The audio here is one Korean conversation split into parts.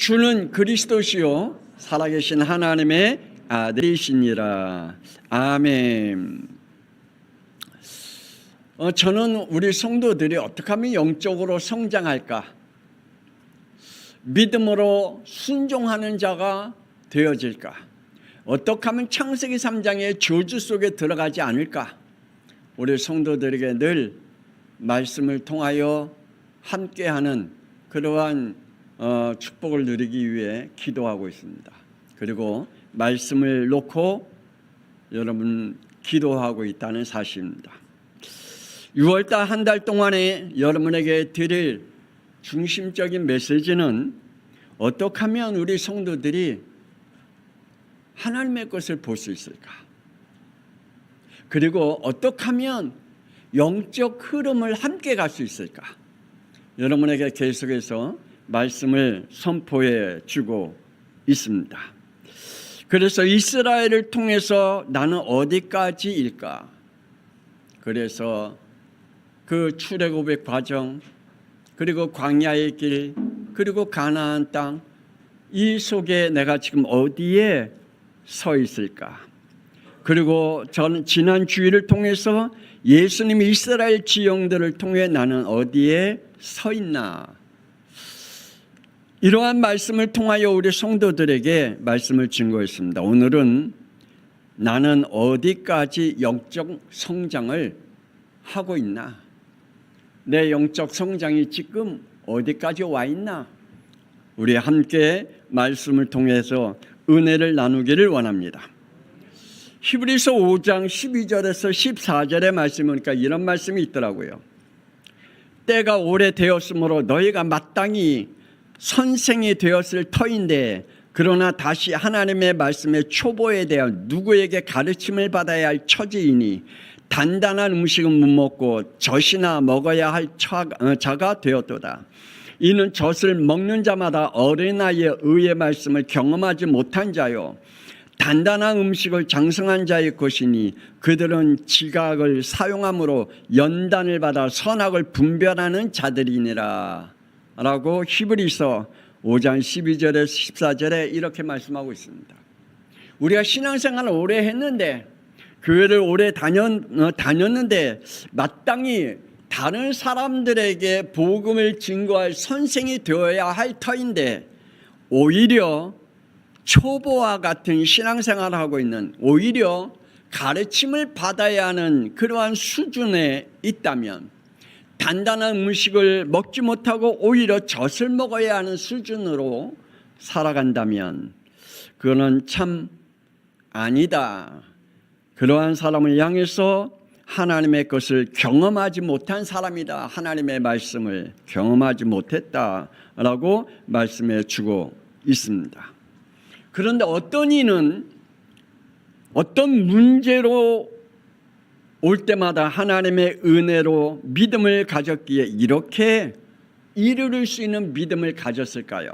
주는 그리스도시요 살아계신 하나님의 아들이시니라. 아멘. 저는 우리 성도들이 어떻게 하면 영적으로 성장할까? 믿음으로 순종하는 자가 되어질까? 어떻게 하면 창세기 3장의 저주 속에 들어가지 않을까? 우리 성도들에게 늘 말씀을 통하여 함께하는 그러한 축복을 누리기 위해 기도하고 있습니다. 그리고 말씀을 놓고 여러분 기도하고 있다는 사실입니다. 6월달 한 달 동안에 여러분에게 드릴 중심적인 메시지는 어떻게 하면 우리 성도들이 하나님의 것을 볼 수 있을까? 그리고 어떻게 하면 영적 흐름을 함께 갈 수 있을까? 여러분에게 계속해서 말씀을 선포해 주고 있습니다. 그래서 이스라엘을 통해서 나는 어디까지일까? 그래서 그 출애굽의 과정, 그리고 광야의 길, 그리고 가나안 땅, 이 속에 내가 지금 어디에 서 있을까? 그리고 저는 지난 주일을 통해서 예수님이 이스라엘 지형들을 통해 나는 어디에 서 있나? 이러한 말씀을 통하여 우리 성도들에게 말씀을 증거했습니다. 오늘은 나는 어디까지 영적 성장을 하고 있나? 내 영적 성장이 지금 어디까지 와 있나? 우리 함께 말씀을 통해서 은혜를 나누기를 원합니다. 히브리서 5장 12절에서 14절의 말씀 보니까 이런 말씀이 있더라고요. 때가 오래되었으므로 너희가 마땅히 선생이 되었을 터인데 그러나 다시 하나님의 말씀의 초보에 대한 누구에게 가르침을 받아야 할 처지이니 단단한 음식은 못 먹고 젖이나 먹어야 할 자가 되었도다. 이는 젖을 먹는 자마다 어린아이의 의의 말씀을 경험하지 못한 자요 단단한 음식을 장성한 자의 것이니 그들은 지각을 사용함으로 연단을 받아 선악을 분별하는 자들이니라 라고 히브리서 5장 12절에서 14절에 이렇게 말씀하고 있습니다. 우리가 신앙생활을 오래 했는데 교회를 오래 다녔는데 마땅히 다른 사람들에게 복음을 증거할 선생이 되어야 할 터인데 오히려 초보와 같은 신앙생활을 하고 있는 오히려 가르침을 받아야 하는 그러한 수준에 있다면 단단한 음식을 먹지 못하고 오히려 젖을 먹어야 하는 수준으로 살아간다면 그거는 참 아니다. 그러한 사람을 향해서 하나님의 것을 경험하지 못한 사람이다. 하나님의 말씀을 경험하지 못했다라고 말씀해 주고 있습니다. 그런데 어떤 이는 어떤 문제로 올 때마다 하나님의 은혜로 믿음을 가졌기에 이렇게 이루를 수 있는 믿음을 가졌을까요?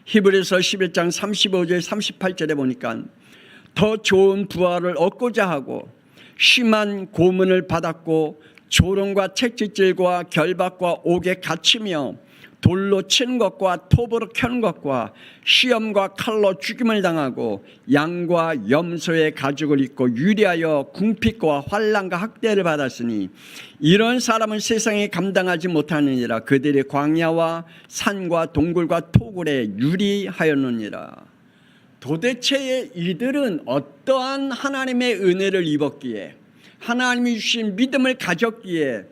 히브리서 11장 35절 38절에 보니까 더 좋은 부활을 얻고자 하고 심한 고문을 받았고 조롱과 채찍질과 결박과 옥에 갇히며 돌로 치는 것과 톱으로 켜는 것과 시험과 칼로 죽임을 당하고 양과 염소의 가죽을 입고 유리하여 궁핍과 환난과 학대를 받았으니 이런 사람은 세상에 감당하지 못하느니라. 그들이 광야와 산과 동굴과 토굴에 유리하였느니라. 도대체 이들은 어떠한 하나님의 은혜를 입었기에 하나님이 주신 믿음을 가졌기에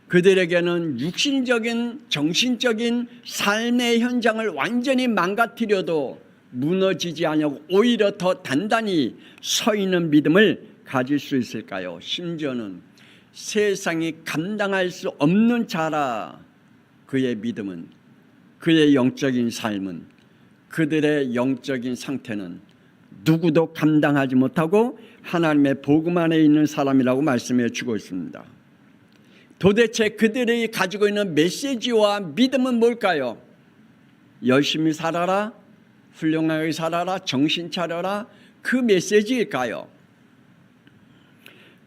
그들에게는 육신적인 정신적인 삶의 현장을 완전히 망가뜨려도 무너지지 않고 오히려 더 단단히 서 있는 믿음을 가질 수 있을까요? 심지어는 세상이 감당할 수 없는 자라. 그의 믿음은, 그의 영적인 삶은, 그들의 영적인 상태는 누구도 감당하지 못하고 하나님의 복음 안에 있는 사람이라고 말씀해 주고 있습니다. 도대체 그들이 가지고 있는 메시지와 믿음은 뭘까요? 열심히 살아라, 훌륭하게 살아라, 정신 차려라, 그 메시지일까요?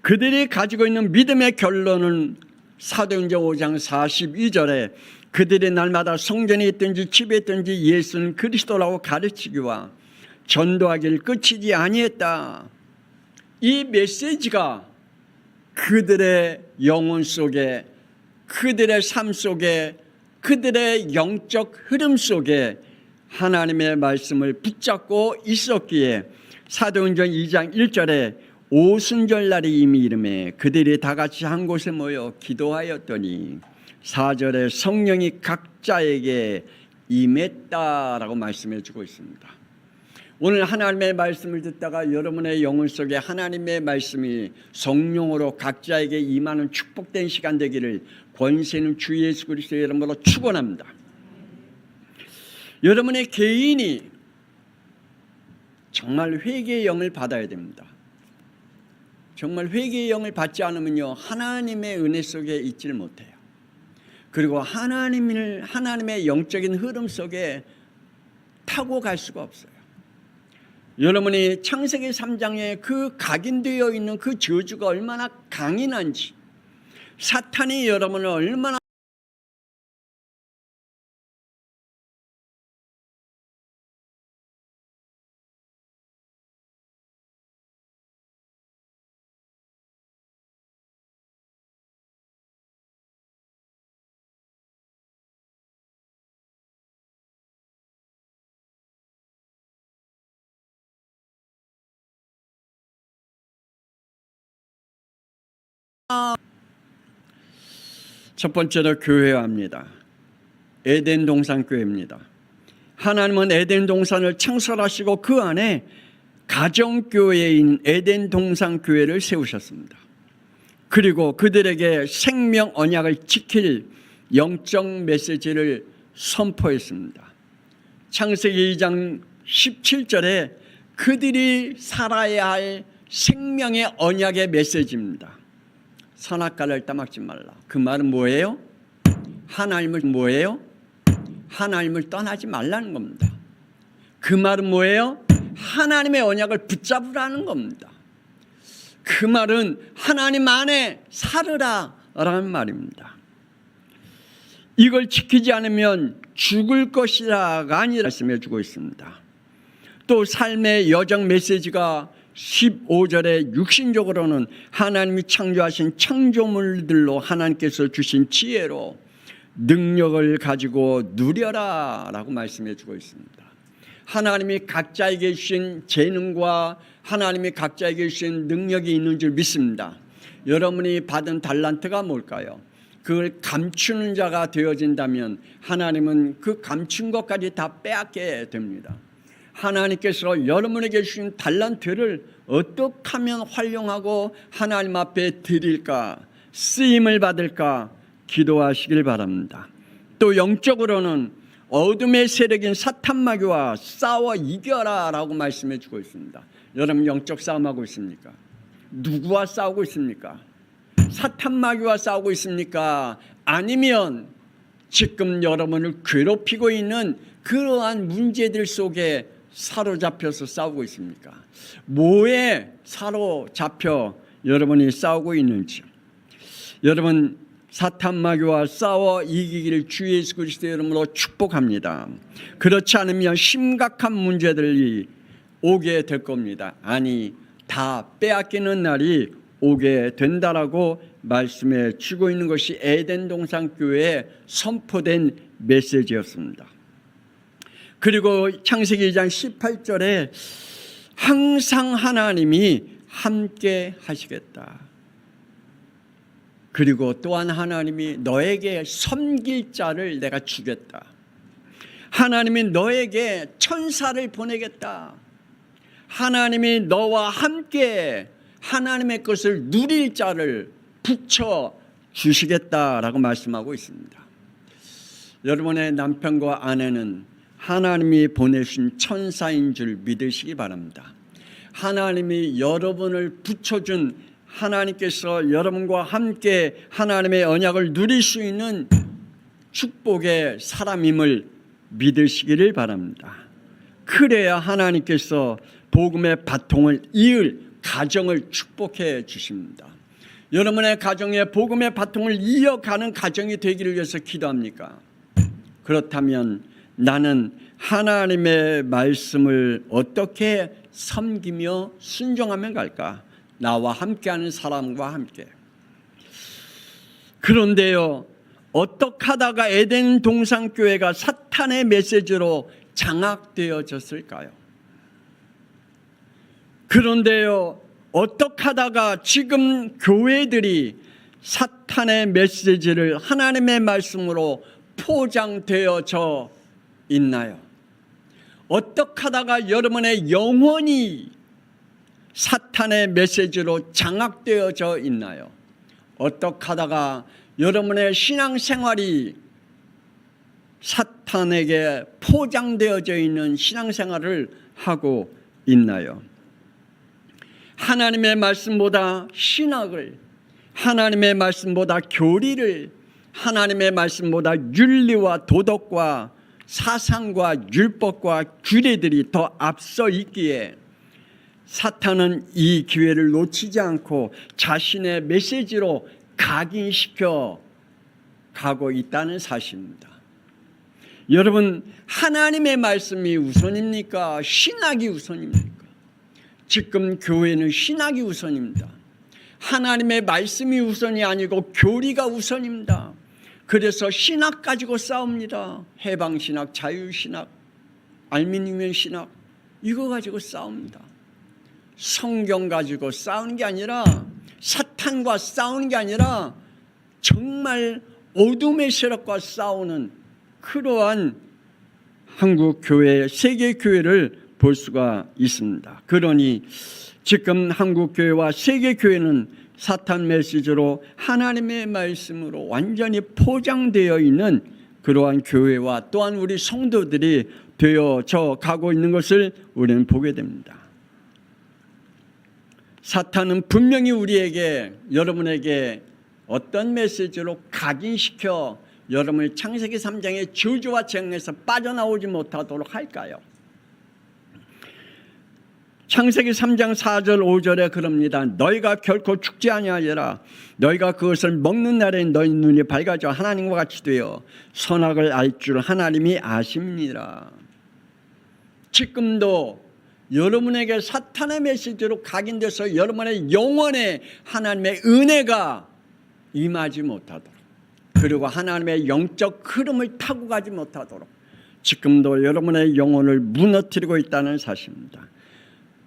그들이 가지고 있는 믿음의 결론은 사도행전 5장 42절에 그들이 날마다 성전에 있든지 집에 있든지 예수는 그리스도라고 가르치기와 전도하기를 끝이지 아니했다. 이 메시지가 그들의 영혼 속에, 그들의 삶 속에, 그들의 영적 흐름 속에 하나님의 말씀을 붙잡고 있었기에 사도행전 2장 1절에 오순절날이 이미 이르매 그들이 다 같이 한 곳에 모여 기도하였더니 4절에 성령이 각자에게 임했다라고 말씀해 주고 있습니다. 오늘 하나님의 말씀을 듣다가 여러분의 영혼 속에 하나님의 말씀이 성령으로 각자에게 임하는 축복된 시간 되기를 권세 있는 주 예수 그리스도의 이름으로 축원합니다. 여러분의 개인이 정말 회개의 영을 받아야 됩니다. 정말 회개의 영을 받지 않으면요, 하나님의 은혜 속에 있지를 못해요. 그리고 하나님의 영적인 흐름 속에 타고 갈 수가 없어요. 여러분이 창세기 3장에 그 각인되어 있는 그 저주가 얼마나 강인한지, 사탄이 여러분을 얼마나 첫 번째로 교회화입니다. 에덴 동산 교회입니다. 하나님은 에덴 동산을 창설하시고 그 안에 가정교회인 에덴 동산 교회를 세우셨습니다. 그리고 그들에게 생명 언약을 지킬 영적 메시지를 선포했습니다. 창세기 2장 17절에 그들이 살아야 할 생명의 언약의 메시지입니다. 선악과를 따먹지 말라. 그 말은 뭐예요? 하나님을 뭐예요? 하나님을 떠나지 말라는 겁니다. 그 말은 뭐예요? 하나님의 언약을 붙잡으라는 겁니다. 그 말은 하나님 안에 살으라라는 말입니다. 이걸 지키지 않으면 죽을 것이라가 아니라 말씀해 주고 있습니다. 또 삶의 여정 메시지가 15절에 육신적으로는 하나님이 창조하신 창조물들로 하나님께서 주신 지혜로 능력을 가지고 누려라 라고 말씀해 주고 있습니다. 하나님이 각자에게 주신 재능과 하나님이 각자에게 주신 능력이 있는 줄 믿습니다. 여러분이 받은 달란트가 뭘까요? 그걸 감추는 자가 되어진다면 하나님은 그 감춘 것까지 다 빼앗게 됩니다. 하나님께서 여러분에게 주신 달란트를 어떻게 하면 활용하고 하나님 앞에 드릴까, 쓰임을 받을까 기도하시길 바랍니다. 또 영적으로는 어둠의 세력인 사탄 마귀와 싸워 이겨라 라고 말씀해 주고 있습니다. 여러분 영적 싸움하고 있습니까? 누구와 싸우고 있습니까? 사탄 마귀와 싸우고 있습니까? 아니면 지금 여러분을 괴롭히고 있는 그러한 문제들 속에 사로잡혀서 싸우고 있습니까? 뭐에 사로잡혀 여러분이 싸우고 있는지. 여러분 사탄 마귀와 싸워 이기기를 주 예수 그리스도의 이름으로 축복합니다. 그렇지 않으면 심각한 문제들이 오게 될 겁니다. 아니 다 빼앗기는 날이 오게 된다라고 말씀해 주고 있는 것이 에덴 동산 교회에 선포된 메시지였습니다. 그리고 창세기 2장 18절에 항상 하나님이 함께 하시겠다. 그리고 또한 하나님이 너에게 섬길 자를 내가 주겠다. 하나님이 너에게 천사를 보내겠다. 하나님이 너와 함께 하나님의 것을 누릴 자를 붙여 주시겠다라고 말씀하고 있습니다. 여러분의 남편과 아내는 하나님이 보내신 천사인 줄 믿으시기 바랍니다. 하나님이 여러분을 붙여준 하나님께서 여러분과 함께 하나님의 언약을 누릴 수 있는 축복의 사람임을 믿으시기를 바랍니다. 그래야 하나님께서 복음의 바통을 이을 가정을 축복해 주십니다. 여러분의 가정에 복음의 바통을 이어가는 가정이 되기를 위해서 기도합니까? 그렇다면 나는 하나님의 말씀을 어떻게 섬기며 순종하며 갈까? 나와 함께하는 사람과 함께. 그런데요, 어떻게 하다가 에덴 동산교회가 사탄의 메시지로 장악되어졌을까요? 그런데요, 어떻게 하다가 지금 교회들이 사탄의 메시지를 하나님의 말씀으로 포장되어져 있나요? 어떻게 하다가 여러분의 영혼이 사탄의 메시지로 장악되어져 있나요? 어떻게 하다가 여러분의 신앙생활이 사탄에게 포장되어져 있는 신앙생활을 하고 있나요? 하나님의 말씀보다 신학을, 하나님의 말씀보다 교리를, 하나님의 말씀보다 윤리와 도덕과 사상과 율법과 규례들이 더 앞서 있기에 사탄은 이 기회를 놓치지 않고 자신의 메시지로 각인시켜 가고 있다는 사실입니다. 여러분, 하나님의 말씀이 우선입니까? 신학이 우선입니까? 지금 교회는 신학이 우선입니다. 하나님의 말씀이 우선이 아니고 교리가 우선입니다. 그래서 신학 가지고 싸웁니다. 해방신학, 자유신학, 알미늄 신학, 이거 가지고 싸웁니다. 성경 가지고 싸우는 게 아니라, 사탄과 싸우는 게 아니라 정말 어둠의 세력과 싸우는 그러한 한국 교회, 세계 교회를 볼 수가 있습니다. 그러니 지금 한국 교회와 세계 교회는 사탄 메시지로 하나님의 말씀으로 완전히 포장되어 있는 그러한 교회와 또한 우리 성도들이 되어져 가고 있는 것을 우리는 보게 됩니다. 사탄은 분명히 우리에게, 여러분에게 어떤 메시지로 각인시켜 여러분을 창세기 3장의 저주와 재앙에서 빠져나오지 못하도록 할까요? 창세기 3장 4절 5절에 그럽니다. 너희가 결코 죽지 아니하리라. 너희가 그것을 먹는 날에 너희 눈이 밝아져 하나님과 같이 되어 선악을 알 줄 하나님이 아십니다. 지금도 여러분에게 사탄의 메시지로 각인돼서 여러분의 영혼에 하나님의 은혜가 임하지 못하도록, 그리고 하나님의 영적 흐름을 타고 가지 못하도록 지금도 여러분의 영혼을 무너뜨리고 있다는 사실입니다.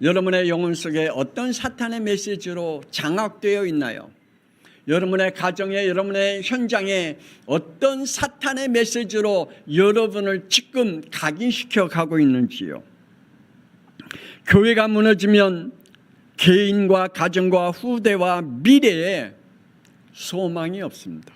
여러분의 영혼 속에 어떤 사탄의 메시지로 장악되어 있나요? 여러분의 가정에, 여러분의 현장에 어떤 사탄의 메시지로 여러분을 지금 각인시켜 가고 있는지요? 교회가 무너지면 개인과 가정과 후대와 미래에 소망이 없습니다.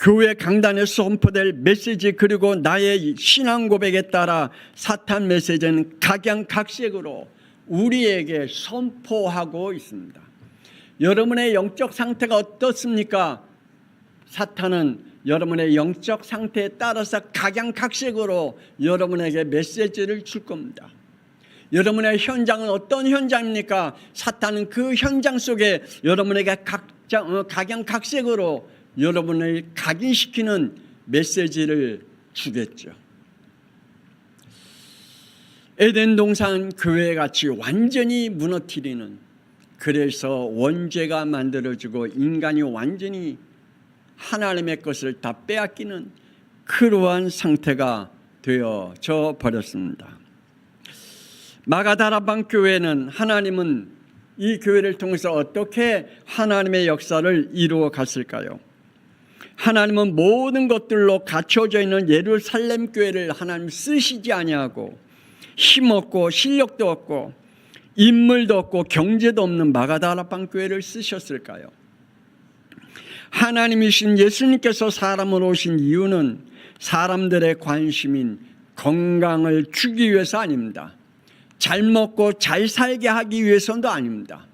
교회 강단에서 선포될 메시지, 그리고 나의 신앙 고백에 따라 사탄 메시지는 각양각색으로 우리에게 선포하고 있습니다. 여러분의 영적 상태가 어떻습니까? 사탄은 여러분의 영적 상태에 따라서 각양각색으로 여러분에게 메시지를 줄 겁니다. 여러분의 현장은 어떤 현장입니까? 사탄은 그 현장 속에 여러분에게 각양각색으로 여러분을 각인시키는 메시지를 주겠죠. 에덴 동산 교회같이 완전히 무너뜨리는, 그래서 원죄가 만들어지고 인간이 완전히 하나님의 것을 다 빼앗기는 그러한 상태가 되어져 버렸습니다. 마가다라방 교회는, 하나님은 이 교회를 통해서 어떻게 하나님의 역사를 이루어 갔을까요? 하나님은 모든 것들로 갖춰져 있는 예루살렘 교회를 하나님 쓰시지 아니하고 힘없고 실력도 없고 인물도 없고 경제도 없는 마가다라방 교회를 쓰셨을까요? 하나님이신 예수님께서 사람으로 오신 이유는 사람들의 관심인 건강을 주기 위해서 아닙니다. 잘 먹고 잘 살게 하기 위해서도 아닙니다.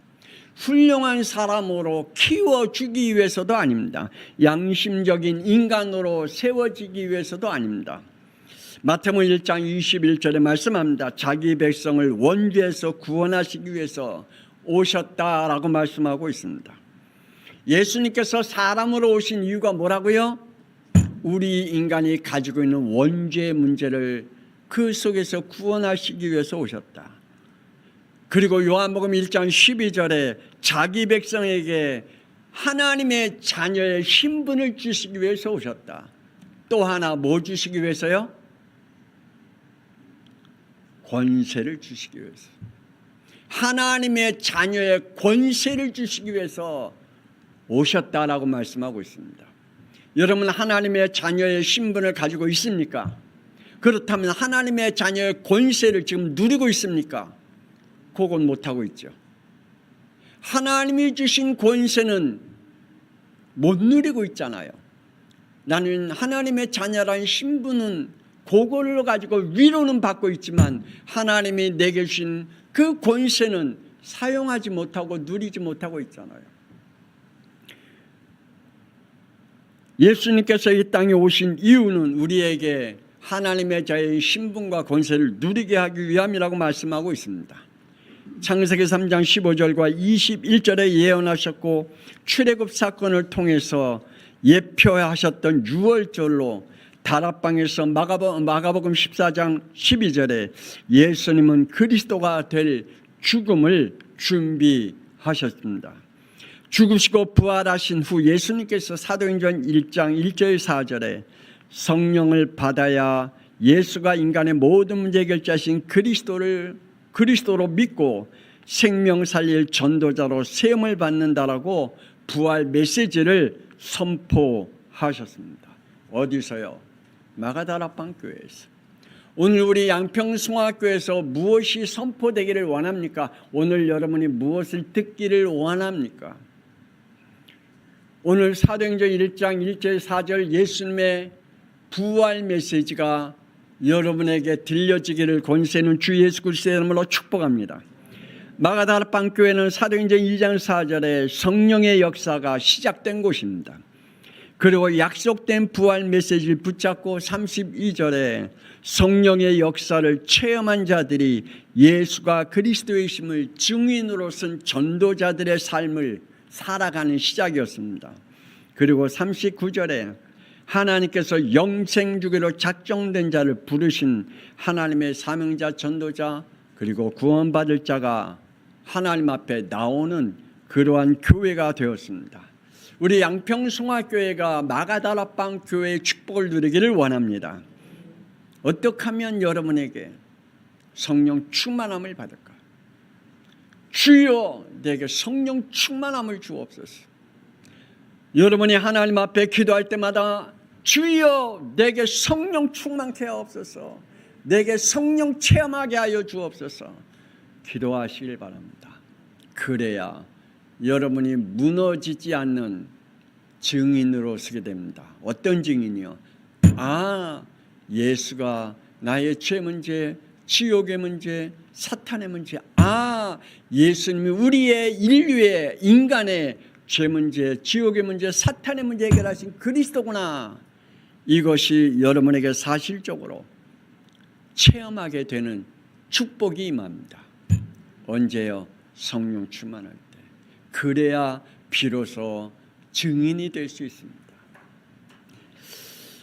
훌륭한 사람으로 키워주기 위해서도 아닙니다. 양심적인 인간으로 세워지기 위해서도 아닙니다. 마태복음 1장 21절에 말씀합니다. 자기 백성을 원죄에서 구원하시기 위해서 오셨다라고 말씀하고 있습니다. 예수님께서 사람으로 오신 이유가 뭐라고요? 우리 인간이 가지고 있는 원죄의 문제를 그 속에서 구원하시기 위해서 오셨다. 그리고 요한복음 1장 12절에 자기 백성에게 하나님의 자녀의 신분을 주시기 위해서 오셨다. 또 하나 뭐 주시기 위해서요? 권세를 주시기 위해서. 하나님의 자녀의 권세를 주시기 위해서 오셨다라고 말씀하고 있습니다. 여러분, 하나님의 자녀의 신분을 가지고 있습니까? 그렇다면 하나님의 자녀의 권세를 지금 누리고 있습니까? 그건 못하고 있죠. 하나님이 주신 권세는 못 누리고 있잖아요. 나는 하나님의 자녀라는 신분은 그걸로 가지고 위로는 받고 있지만 하나님이 내게 주신 그 권세는 사용하지 못하고 누리지 못하고 있잖아요. 예수님께서 이 땅에 오신 이유는 우리에게 하나님의 자의 신분과 권세를 누리게 하기 위함이라고 말씀하고 있습니다. 창세기 3장 15절과 21절에 예언하셨고 출애굽 사건을 통해서 예표하셨던 유월절로 다락방에서 마가복음 14장 12절에 예수님은 그리스도가 될 죽음을 준비하셨습니다. 죽으시고 부활하신 후 예수님께서 사도행전 1장 1절 4절에 성령을 받아야 예수가 인간의 모든 문제 해결자신 그리스도로 믿고 생명 살릴 전도자로 세움을 받는다라고 부활 메시지를 선포하셨습니다. 어디서요? 마가다락방 교회에서. 오늘 우리 양평송화교회에서 무엇이 선포되기를 원합니까? 오늘 여러분이 무엇을 듣기를 원합니까? 오늘 사도행전 1장 1절 4절 예수님의 부활 메시지가 여러분에게 들려지기를 권세는 주 예수 그리스도의 이름으로 축복합니다. 마가다락방 교회는 사도행전 2장 4절에 성령의 역사가 시작된 곳입니다. 그리고 약속된 부활 메시지를 붙잡고 32절에 성령의 역사를 체험한 자들이 예수가 그리스도이심을 증인으로 쓴 전도자들의 삶을 살아가는 시작이었습니다. 그리고 39절에 하나님께서 영생 주기로 작정된 자를 부르신 하나님의 사명자, 전도자, 그리고 구원받을 자가 하나님 앞에 나오는 그러한 교회가 되었습니다. 우리 양평송화교회가 마가다락방 교회의 축복을 누리기를 원합니다. 어떻게 하면 여러분에게 성령 충만함을 받을까? 주여 내게 성령 충만함을 주옵소서. 여러분이 하나님 앞에 기도할 때마다 주여 내게 성령 충만케 하옵소서, 내게 성령 체험하게 하여 주옵소서 기도하시길 바랍니다. 그래야 여러분이 무너지지 않는 증인으로 서게 됩니다. 어떤 증인이요? 예수가 나의 죄 문제, 지옥의 문제, 사탄의 문제, 예수님이 우리의 인류의 인간의 죄 문제, 지옥의 문제, 사탄의 문제 해결하신 그리스도구나. 이것이 여러분에게 사실적으로 체험하게 되는 축복이 임합니다. 언제요? 성령 충만할 때. 그래야 비로소 증인이 될 수 있습니다.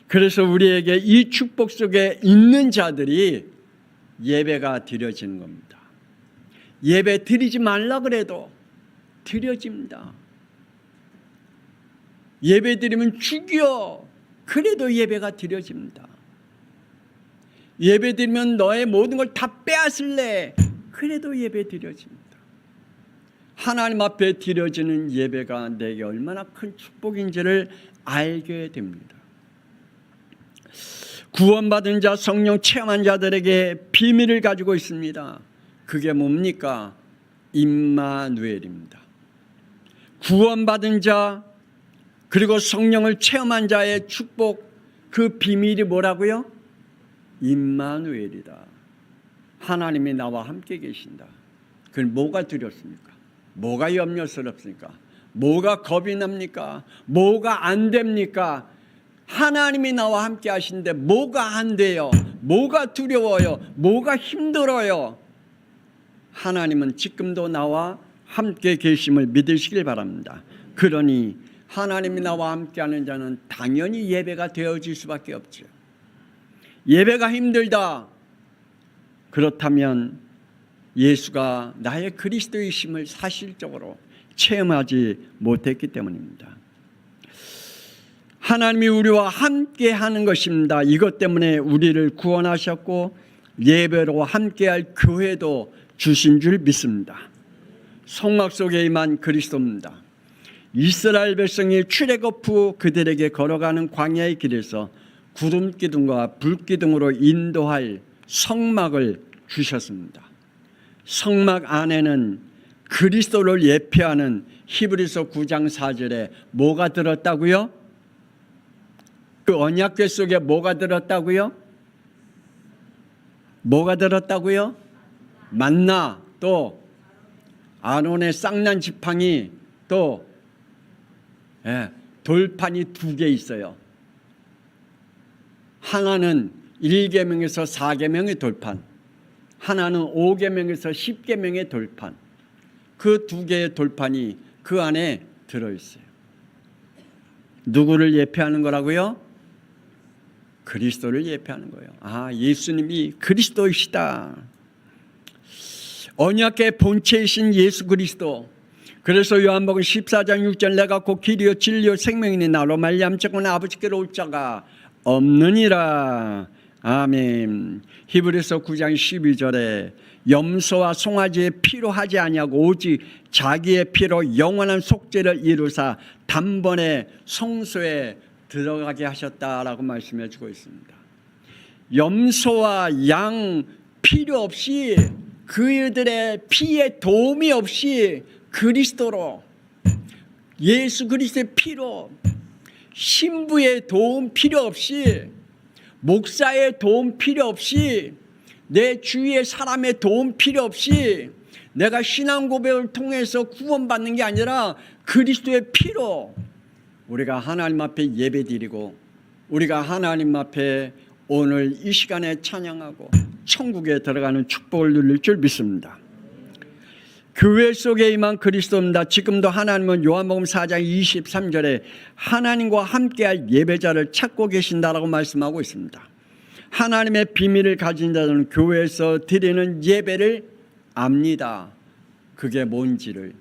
그래서 우리에게 이 축복 속에 있는 자들이 예배가 드려지는 겁니다. 예배 드리지 말라 그래도 드려집니다. 예배 드리면 죽여 그래도 예배가 드려집니다. 예배 드리면 너의 모든 걸 다 빼앗을래 그래도 예배 드려집니다. 하나님 앞에 드려지는 예배가 내게 얼마나 큰 축복인지를 알게 됩니다. 구원받은 자, 성령 체험한 자들에게 비밀을 가지고 있습니다. 그게 뭡니까? 임마누엘입니다. 구원받은 자 그리고 성령을 체험한 자의 축복, 그 비밀이 뭐라고요? 임마누엘이다. 하나님이 나와 함께 계신다. 그건 뭐가 두렵습니까? 뭐가 염려스럽습니까? 뭐가 겁이 납니까? 뭐가 안 됩니까? 하나님이 나와 함께 하시는데 뭐가 안 돼요? 뭐가 두려워요? 뭐가 힘들어요? 하나님은 지금도 나와 함께 계심을 믿으시길 바랍니다. 그러니 하나님이 나와 함께하는 자는 당연히 예배가 되어질 수밖에 없죠. 예배가 힘들다. 그렇다면 예수가 나의 그리스도이심을 사실적으로 체험하지 못했기 때문입니다. 하나님이 우리와 함께하는 것입니다. 이것 때문에 우리를 구원하셨고 예배로 함께할 교회도 주신 줄 믿습니다. 성막 속에 임한 그리스도입니다. 이스라엘 백성이 출애굽 후 그들에게 걸어가는 광야의 길에서 구름기둥과 불기둥으로 인도할 성막을 주셨습니다. 성막 안에는 그리스도를 예표하는 히브리서 9장 4절에 뭐가 들었다고요? 그 언약궤 속에 뭐가 들었다고요? 뭐가 들었다고요? 만나, 또 아론의 쌍난 지팡이, 또 돌판이 2개 있어요. 하나는 1계명에서 4계명의 돌판, 하나는 5계명에서 10계명의 돌판. 그 2개의 돌판이 그 안에 들어있어요. 누구를 예표하는 거라고요? 그리스도를 예표하는 거예요. 아, 예수님이 그리스도이시다. 언약의 본체이신 예수 그리스도. 그래서 요한복음 14장 6절 내가 곧 길이요 진리요 생명이니 나로 말미암자고는 아버지께로 올 자가 없느니라. 아멘. 히브리서 9장 12절에 염소와 송아지의 피로 하지 아니하고 오직 자기의 피로 영원한 속죄를 이루사 단번에 성소에 들어가게 하셨다라고 말씀해 주고 있습니다. 염소와 양 필요 없이, 그들의 피의 도움이 없이 그리스도로, 예수 그리스도의 피로, 신부의 도움 필요 없이, 목사의 도움 필요 없이, 내 주위의 사람의 도움 필요 없이 내가 신앙 고백을 통해서 구원받는 게 아니라 그리스도의 피로 우리가 하나님 앞에 예배드리고 우리가 하나님 앞에 오늘 이 시간에 찬양하고 천국에 들어가는 축복을 누릴 줄 믿습니다. 교회 속에 임한 그리스도입니다. 지금도 하나님은 요한복음 4장 23절에 하나님과 함께할 예배자를 찾고 계신다라고 말씀하고 있습니다. 하나님의 비밀을 가진 자들은 교회에서 드리는 예배를 압니다. 그게 뭔지를.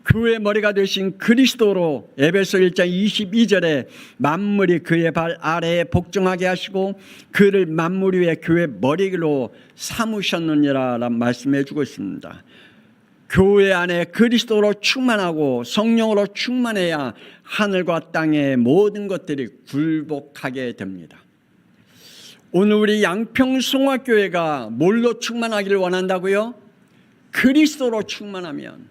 그의 머리가 되신 그리스도로 에베소 1장 22절에 만물이 그의 발 아래에 복종하게 하시고 그를 만물 위에 그의 머리로 삼으셨느니라 말씀해 주고 있습니다. 교회 안에 그리스도로 충만하고 성령으로 충만해야 하늘과 땅의 모든 것들이 굴복하게 됩니다. 오늘 우리 양평송화교회가 뭘로 충만하기를 원한다고요? 그리스도로 충만하면.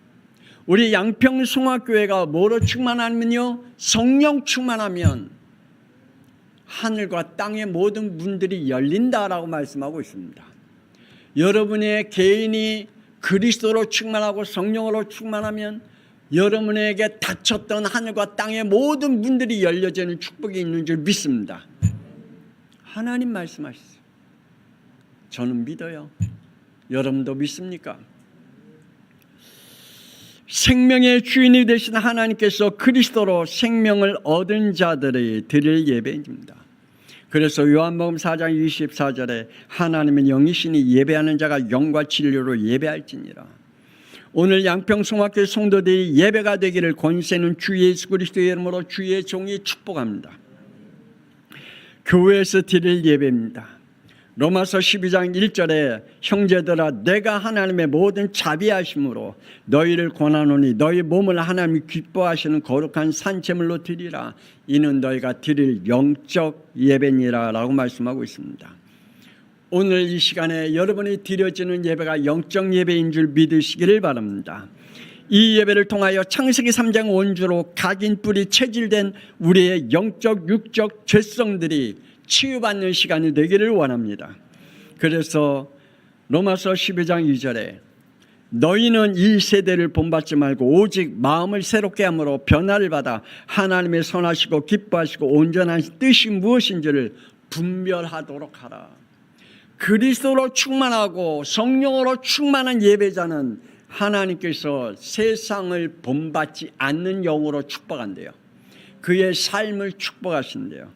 우리 양평송화교회가 뭐로 충만하면요? 성령 충만하면 하늘과 땅의 모든 문들이 열린다라고 말씀하고 있습니다. 여러분의 개인이 그리스도로 충만하고 성령으로 충만하면 여러분에게 닫혔던 하늘과 땅의 모든 문들이 열려지는 축복이 있는 줄 믿습니다. 하나님 말씀하시죠. 저는 믿어요. 여러분도 믿습니까? 생명의 주인이 되신 하나님께서 그리스도로 생명을 얻은 자들이 드릴 예배입니다. 그래서 요한복음 4장 24절에 하나님은 영이시니 예배하는 자가 영과 진리로 예배할지니라. 오늘 양평송학교 성도들이 예배가 되기를 권세는 주 예수 그리스도의 이름으로 주의 종이 축복합니다. 교회에서 드릴 예배입니다. 로마서 12장 1절에 형제들아 내가 하나님의 모든 자비하심으로 너희를 권하노니 너희 몸을 하나님이 기뻐하시는 거룩한 산제물로 드리라. 이는 너희가 드릴 영적 예배니라 라고 말씀하고 있습니다. 오늘 이 시간에 여러분이 드려지는 예배가 영적 예배인 줄 믿으시기를 바랍니다. 이 예배를 통하여 창세기 3장 원주로 각인 뿌리 체질된 우리의 영적 육적 죄성들이 치유받는 시간이 되기를 원합니다. 그래서 로마서 12장 2절에 너희는 이 세대를 본받지 말고 오직 마음을 새롭게 함으로 변화를 받아 하나님의 선하시고 기뻐하시고 온전한 뜻이 무엇인지를 분별하도록 하라. 그리스도로 충만하고 성령으로 충만한 예배자는 하나님께서 세상을 본받지 않는 영으로 축복한대요. 그의 삶을 축복하신대요.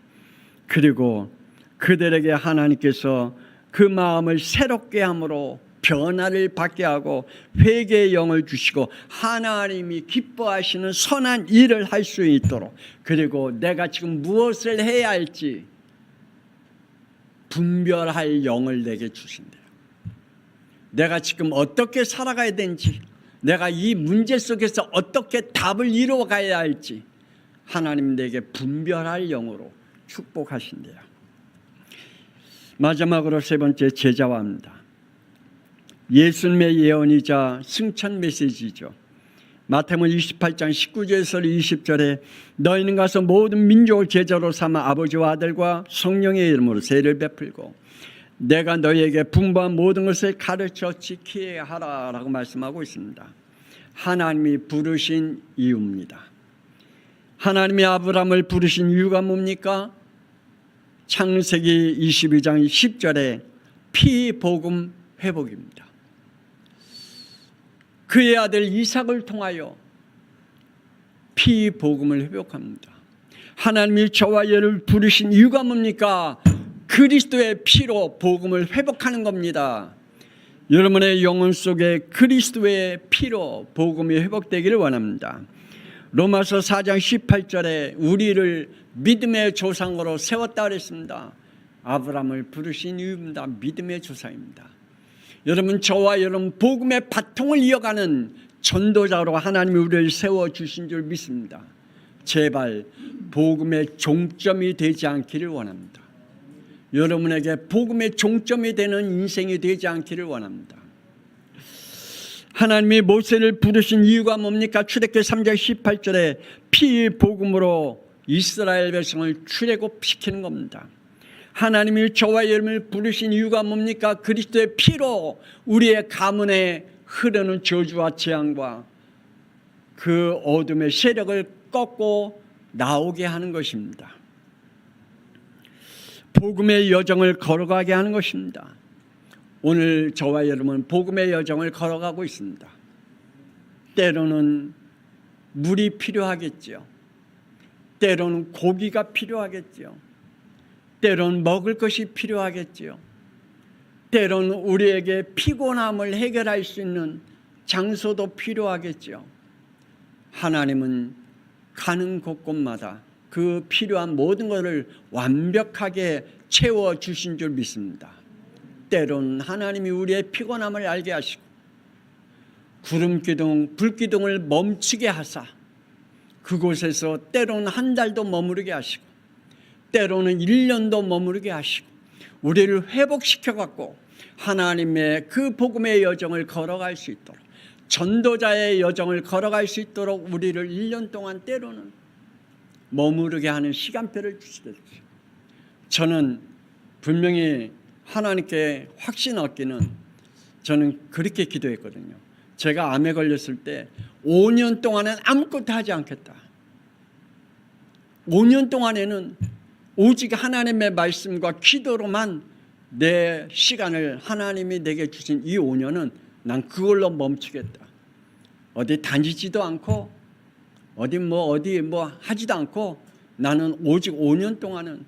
그리고 그들에게 하나님께서 그 마음을 새롭게 함으로 변화를 받게 하고 회개의 영을 주시고 하나님이 기뻐하시는 선한 일을 할 수 있도록, 그리고 내가 지금 무엇을 해야 할지 분별할 영을 내게 주신대요. 내가 지금 어떻게 살아가야 되는지, 내가 이 문제 속에서 어떻게 답을 이루어가야 할지 하나님 내게 분별할 영으로 축복하신대요. 마지막으로 세 번째, 제자화입니다. 예수님의 예언이자 승천 메시지죠. 마태복음 28장 19절에서 20절에 너희는 가서 모든 민족을 제자로 삼아 아버지와 아들과 성령의 이름으로 세례를 베풀고 내가 너희에게 분부한 모든 것을 가르쳐 지키게 하라 라고 말씀하고 있습니다. 하나님이 부르신 이유입니다. 하나님이 아브라함을 부르신 이유가 뭡니까? 창세기 22장 10절에 피복음 회복입니다. 그의 아들 이삭을 통하여 피복음을 회복합니다. 하나님이 저와 여러분을 부르신 이유가 뭡니까? 그리스도의 피로 복음을 회복하는 겁니다. 여러분의 영혼 속에 그리스도의 피로 복음이 회복되기를 원합니다. 로마서 4장 18절에 우리를 믿음의 조상으로 세웠다 그랬습니다. 아브라함을 부르신 이유입니다. 믿음의 조상입니다. 여러분, 저와 여러분 복음의 바통을 이어가는 전도자로 하나님이 우리를 세워주신 줄 믿습니다. 제발 복음의 종점이 되지 않기를 원합니다. 여러분에게 복음의 종점이 되는 인생이 되지 않기를 원합니다. 하나님이 모세를 부르신 이유가 뭡니까? 출애굽기 3장 18절에 피복음으로 이스라엘 백성을 출애굽시키는 겁니다. 하나님이 저와 여러분을 부르신 이유가 뭡니까? 그리스도의 피로 우리의 가문에 흐르는 저주와 재앙과 그 어둠의 세력을 꺾고 나오게 하는 것입니다. 복음의 여정을 걸어가게 하는 것입니다. 오늘 저와 여러분은 복음의 여정을 걸어가고 있습니다. 때로는 물이 필요하겠죠. 때로는 고기가 필요하겠죠. 때로는 먹을 것이 필요하겠죠. 때로는 우리에게 피곤함을 해결할 수 있는 장소도 필요하겠죠. 하나님은 가는 곳곳마다 그 필요한 모든 것을 완벽하게 채워주신 줄 믿습니다. 때로는 하나님이 우리의 피곤함을 알게 하시고 구름기둥, 불기둥을 멈추게 하사 그곳에서 때로는 한 달도 머무르게 하시고 때로는 1년도 머무르게 하시고 우리를 회복시켜 갖고 하나님의 그 복음의 여정을 걸어갈 수 있도록, 전도자의 여정을 걸어갈 수 있도록 우리를 1년 동안 때로는 머무르게 하는 시간표를 주시듯이, 저는 분명히 하나님께 확신 얻기는 저는 그렇게 기도했거든요. 제가 암에 걸렸을 때 5년 동안은 아무것도 하지 않겠다. 5년 동안에는 오직 하나님의 말씀과 기도로만 내 시간을, 하나님이 내게 주신 이 5년은 난 그걸로 멈추겠다. 어디 다니지도 않고 어디 하지도 않고 나는 오직 5년 동안은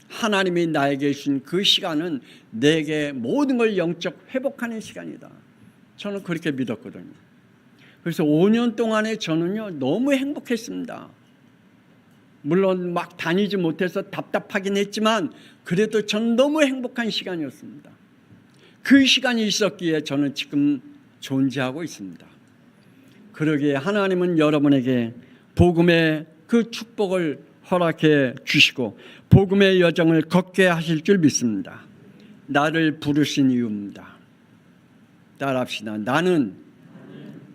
하나님이 나에게 주신 그 시간은 내게 모든 걸 영적 회복하는 시간이다. 저는 그렇게 믿었거든요. 그래서 5년 동안에 저는요 너무 행복했습니다. 물론 막 다니지 못해서 답답하긴 했지만 그래도 저는 너무 행복한 시간이었습니다. 그 시간이 있었기에 저는 지금 존재하고 있습니다. 그러기에 하나님은 여러분에게 복음의 그 축복을 허락해 주시고 복음의 여정을 걷게 하실 줄 믿습니다. 나를 부르신 이유입니다. 따라합시다. 나는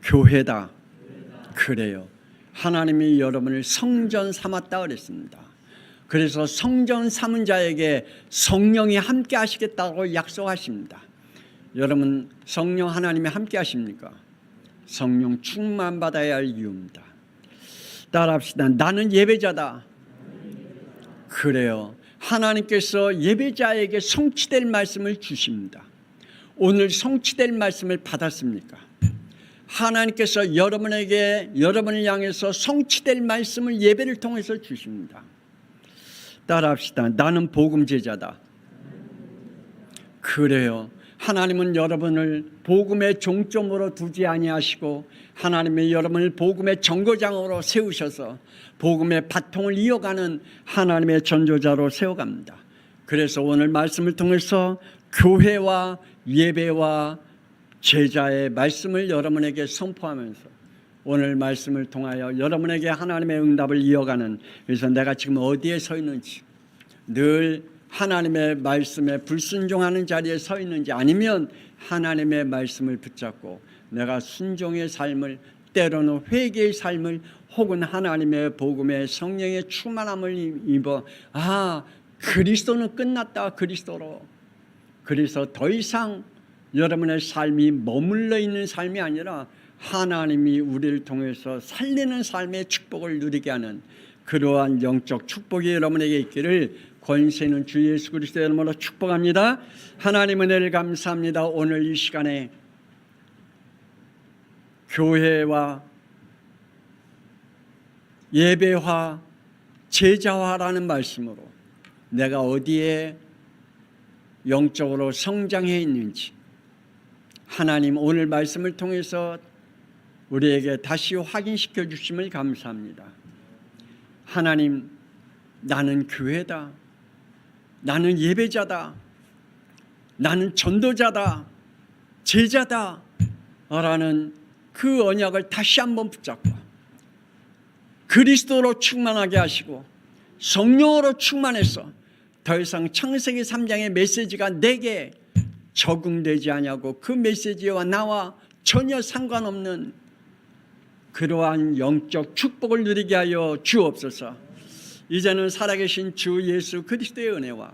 교회다. 그래요. 하나님이 여러분을 성전 삼았다 그랬습니다. 그래서 성전 삼은 자에게 성령이 함께 하시겠다고 약속하십니다. 여러분 성령 하나님이 함께 하십니까? 성령 충만 받아야 할 이유입니다. 따라합시다. 나는 예배자다. 그래요. 하나님께서 예배자에게 성취될 말씀을 주십니다. 오늘 성취될 말씀을 받았습니까? 하나님께서 여러분을 향해서 성취될 말씀을 예배를 통해서 주십니다. 따라합시다. 나는 복음 제자다. 그래요. 하나님은 여러분을 복음의 종점으로 두지 아니하시고 하나님의 여러분을 복음의 정거장으로 세우셔서 복음의 바통을 이어가는 하나님의 전조자로 세워갑니다. 그래서 오늘 말씀을 통해서 교회와 예배와 제자의 말씀을 여러분에게 선포하면서 오늘 말씀을 통하여 여러분에게 하나님의 응답을 이어가는, 그래서 내가 지금 어디에 서 있는지, 늘 하나님의 말씀에 불순종하는 자리에 서 있는지, 아니면 하나님의 말씀을 붙잡고 내가 순종의 삶을, 때로는 회개의 삶을, 혹은 하나님의 복음의 성령의 충만함을 입어 그리스도는 끝났다, 그리스도로. 그래서 더 이상 여러분의 삶이 머물러 있는 삶이 아니라 하나님이 우리를 통해서 살리는 삶의 축복을 누리게 하는 그러한 영적 축복이 여러분에게 있기를 권세 있는 주 예수 그리스도의 이름으로 축복합니다. 하나님 은혜를 감사합니다. 오늘 이 시간에 교회와 예배화, 제자화라는 말씀으로 내가 어디에 영적으로 성장해 있는지 하나님 오늘 말씀을 통해서 우리에게 다시 확인시켜 주심을 감사합니다. 하나님, 나는 교회다, 나는 예배자다, 나는 전도자다, 제자다 라는 그 언약을 다시 한번 붙잡고 그리스도로 충만하게 하시고 성령으로 충만해서 더 이상 창세기 3장의 메시지가 내게 적응되지 않냐고 그 메시지와 나와 전혀 상관없는 그러한 영적 축복을 누리게 하여 주옵소서. 이제는 살아계신 주 예수 그리스도의 은혜와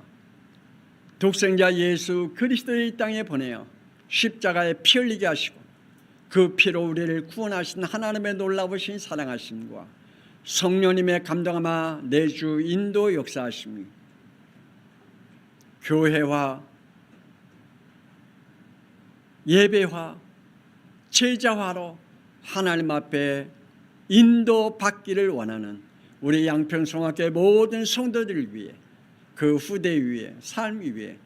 독생자 예수 그리스도의 이 땅에 보내어 십자가에 피 흘리게 하시고 그 피로 우리를 구원하신 하나님의 놀라우신 사랑하심과 성령님의 감동하마 내주 인도 역사하심이 교회와 예배화, 제자화로 하나님 앞에 인도받기를 원하는 우리 양평성학교의 모든 성도들을 위해 그 후대 위에 삶 위에